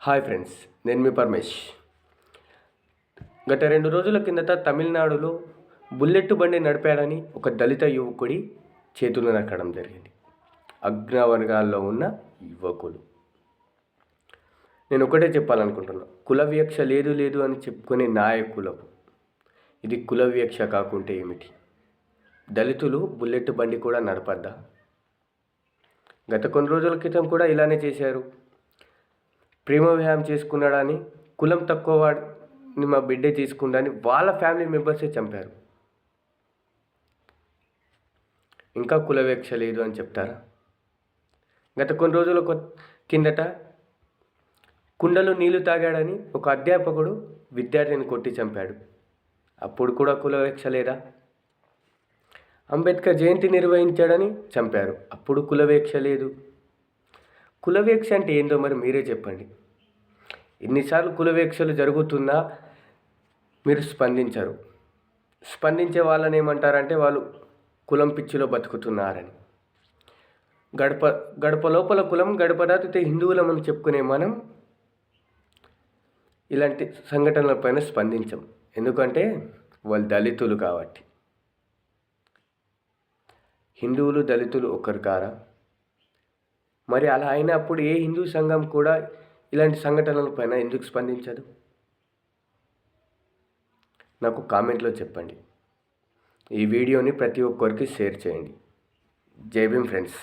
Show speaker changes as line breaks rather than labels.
Hi friends, నేను మీ పరమేష్. గత 2 రోజుల కిందట తమిళనాడులో బుల్లెట్ బండి నడిపాడని ఒక దళిత యువకుడి చేతులు నరకడం జరిగింది. అగ్రవర్గాల్లో ఉన్న యువకులు. నేను ఒకటే చెప్పాలనుకుంటున్నా, కుల వివక్ష లేదు అని చెప్పుకునే నాయకులకు ఇది కుల వివక్ష కాకుంటే ఏమిటి? దళితులు బుల్లెట్ బండి కూడా నడపద్దా? గత కొన్ని రోజుల క్రితం కూడా ఇలానే చేశారు. ప్రేమ వివాహం చేసుకున్నాడని, కులం తక్కువ వాడిని మా బిడ్డే తీసుకుందని వాళ్ళ ఫ్యామిలీ మెంబర్సే చంపారు. ఇంకా కుల వివక్ష లేదు అని చెప్తారా? గత కొన్ని రోజుల కిందట కుండలో నీళ్లు తాగాడని ఒక అధ్యాపకుడు విద్యార్థిని కొట్టి చంపాడు. అప్పుడు కూడా కుల వివక్ష లేదా? అంబేద్కర్ జయంతి నిర్వహించాడని చంపారు. అప్పుడు కుల వివక్ష లేదు. కుల వివక్ష అంటే ఏందో మరి మీరే చెప్పండి. ఎన్నిసార్లు కుల వివక్షలు జరుగుతున్నా మీరు స్పందించరు. స్పందించే వాళ్ళని ఏమంటారంటే వాళ్ళు కులం పిచ్చిలో బతుకుతున్నారని. గడప లోపల కులం, గడప దాటితే హిందువులం అని చెప్పుకునే మనం ఇలాంటి సంఘటనలపైన స్పందించం. ఎందుకంటే వాళ్ళు దళితులు కాబట్టి. హిందువులు దళితులు ఒకరు కారా? మరి అలా అయినప్పుడు ఏ హిందూ సంఘం కూడా ఇలాంటి సంఘటనలపైన ఎందుకు స్పందించదు? నాకు కామెంట్లో చెప్పండి. ఈ వీడియోని ప్రతి ఒక్కరికి షేర్ చేయండి. జై భీమ్ ఫ్రెండ్స్.